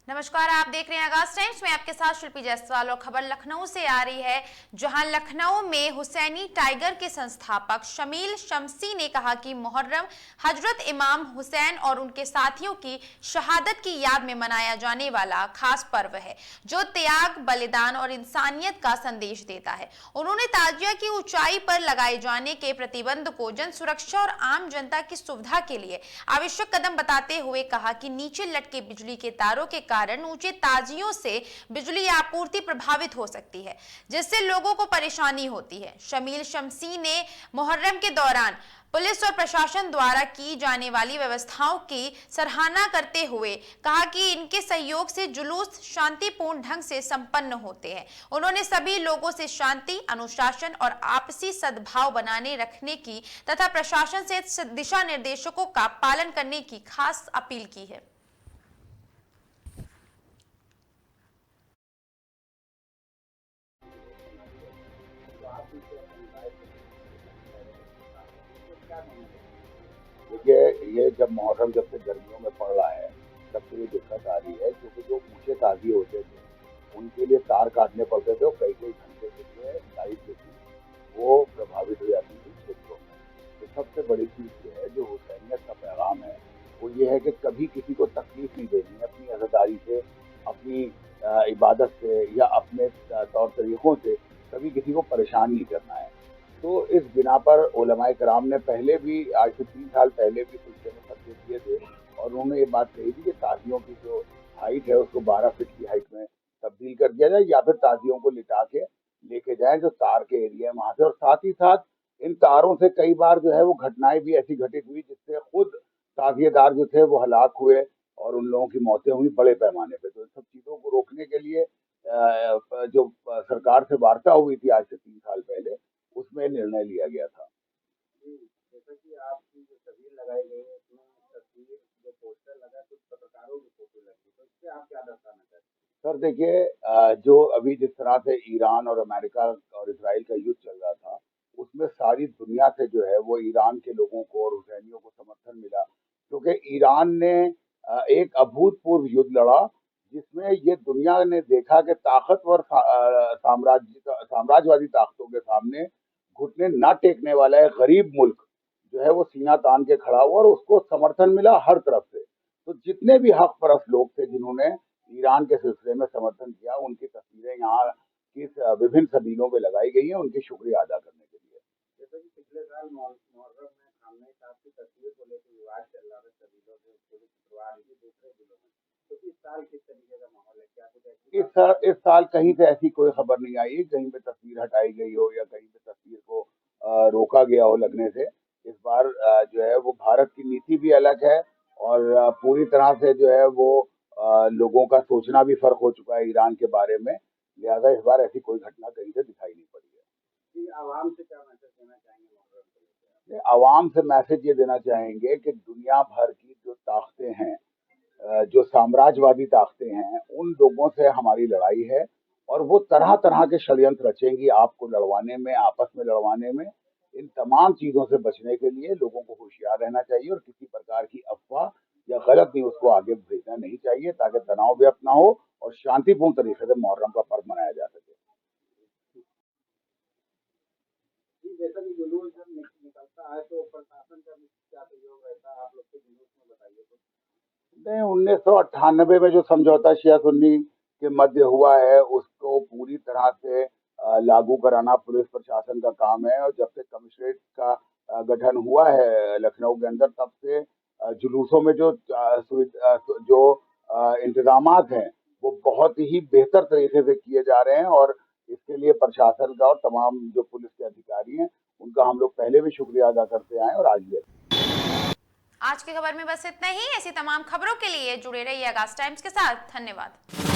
नमस्कार, आप देख रहे हैं आगाज टाइम्स में आपके साथ शिल्पी जायसवाल और खबर लखनऊ से आ रही है, जहां लखनऊ में हुसैनी टाइगर के संस्थापक शमील शमसी ने कहा कि मुहर्रम हजरत इमाम हुसैन और उनके साथियों की शहादत की याद में मनाया जाने वाला खास पर्व है, जो त्याग, बलिदान और इंसानियत का संदेश देता है। उन्होंने ताजिया की ऊंचाई पर लगाए जाने के प्रतिबंध को जन सुरक्षा और आम जनता की सुविधा के लिए आवश्यक कदम बताते हुए कहा कि नीचे लटके बिजली के तारों के कारण ऊंचे ताजियों से बिजली आपूर्ति प्रभावित हो सकती है, जिससे लोगों को परेशानी होती है। शमील शमसी ने मुहर्रम के दौरान पुलिस और प्रशासन द्वारा की जाने वाली व्यवस्थाओं की सराहना करते हुए कहा कि इनके सहयोग से जुलूस शांतिपूर्ण ढंग से संपन्न होते हैं। उन्होंने सभी लोगों से शांति, अनुशासन और आपसी सद्भाव बनाने रखने की तथा प्रशासन से दिशा निर्देशों का पालन करने की खास अपील की है। देखिए, ये जब मुहर्रम जब से गर्मियों में पड़ रहा है तब से ये दिक्कत आ रही है, क्योंकि जो ऊंचे ताजिए होते थे उनके लिए तार काटने पड़ते थे और कई कई घंटे के लिए लाइट जो थी वो प्रभावित हो जाती थी क्षेत्रों में। तो सबसे बड़ी चीज़ ये है, जो हुसैनियत का पैगाम है वो ये है कि कभी किसी को तकलीफ नहीं देनी है, अपनी अज़ादारी से, अपनी इबादत से या अपने तौर तरीक़ों से कभी किसी को परेशान नहीं करना है। तो इस बिना पर उलमाए कराम ने पहले भी, आज से 3 साल पहले भी सिलसिले में फतवे किए थे और उन्होंने ये बात कही थी कि ताजियों की जो हाइट है उसको 12 फीट की हाइट में तब्दील कर दिया जाए, या फिर ताजियों को लिटा के लेके जाएं जो तार के एरिया है वहां से। और साथ ही साथ इन तारों से कई बार जो है वो घटनाएं भी ऐसी घटित हुई जिससे खुद ताजिएदार जो थे वो हलाक हुए और उन लोगों की मौतें हुई बड़े पैमाने पे। तो इन सब चीज़ों को रोकने के लिए जो सरकार से वार्ता हुई थी आज से 3 साल पहले, उसमें निर्णय लिया गया था। जी, जैसा कि आपकी जो तस्वीर लगाई गई है, उसमें तस्वीर जो पोस्टर लगा है, कुछ पत्रकारों की फोटो लगी, तो इससे आप क्या दर्शाना चाहते हैं? सर देखिए, जो अभी जिस तरह से ईरान और अमेरिका और इसराइल का युद्ध चल रहा था, उसमें सारी दुनिया से जो है वो ईरान के लोगों को और हुसैनियों को समर्थन मिला, क्योंकि ईरान ने एक अभूतपूर्व युद्ध लड़ा, जिसमें ये दुनिया ने देखा कि ताकतवर साम्राज्यवादी ताकतों के सामने घुटने ना टेकने वाला है गरीब मुल्क जो है वो सीना तान के खड़ा हुआ और उसको समर्थन मिला हर तरफ से। तो जितने भी हक परस्त लोग थे जिन्होंने ईरान के सिलसिले में समर्थन किया, उनकी तस्वीरें यहाँ की विभिन्न सदीलों में लगाई गई हैं उनकी शुक्रिया अदा करने के लिए। जैसा कि पिछले साल मुहर्रम में खामनेई साहब की तस्वीर को लेकर विवाद चल रहा था सदीलों से, पुलिस करवा रही थी दूसरे जिलों में, तो इस साल किस तरीके का माहौल है? क्या कुछ ऐसी इस साल कहीं से ऐसी कोई खबर नहीं आई कहीं पे तस्वीर हटाई गई हो या कहीं पे तस्वीर को रोका गया हो लगने से। इस बार जो है वो भारत की नीति भी अलग है और पूरी तरह से जो है वो लोगों का सोचना भी फर्क हो चुका है ईरान के बारे में, लिहाजा इस बार ऐसी कोई घटना कहीं से दिखाई नहीं पड़ी है। जी, आवाम से क्या मैसेज देना चाहेंगे मुहर्रम को लेकर? आवाम से मैसेज ये देना चाहेंगे कि दुनिया भर की जो ताकतें हैं, जो साम्राज्यवादी ताकतें हैं, उन लोगों से हमारी लड़ाई है और वो तरह तरह के षड्यंत्र रचेंगी आपको लड़वाने में, आपस में लड़वाने में। इन तमाम चीज़ों से बचने के लिए लोगों को होशियार रहना चाहिए और किसी प्रकार की अफवाह या गलत न्यूज़ को आगे भेजना नहीं चाहिए, ताकि तनाव व्यक्त ना हो और शांतिपूर्ण तरीके से मुहर्रम का पर्व मनाया जा सके। जी, जैसा कि जुलूस जब निकलता है तो प्रशासन का भी क्या सहयोग रहता है आप लोग के जुलूस में, बताइए कुछ। नहीं, 1998 में जो समझौता शिया सुन्नी के मध्य हुआ है उसको पूरी तरह से लागू कराना पुलिस प्रशासन का काम है। और जब से कमिश्नरेट का गठन हुआ है लखनऊ के अंदर, तब से जुलूसों में जो इंतजामात हैं वो बहुत ही बेहतर तरीके से किए जा रहे हैं और इसके लिए प्रशासन का और तमाम जो पुलिस के अधिकारी हैं उनका हम लोग पहले भी शुक्रिया अदा करते आए और आज भी। आज की खबर में बस इतना ही। ऐसी तमाम खबरों के लिए जुड़े रहिए आगाज टाइम्स के साथ। धन्यवाद।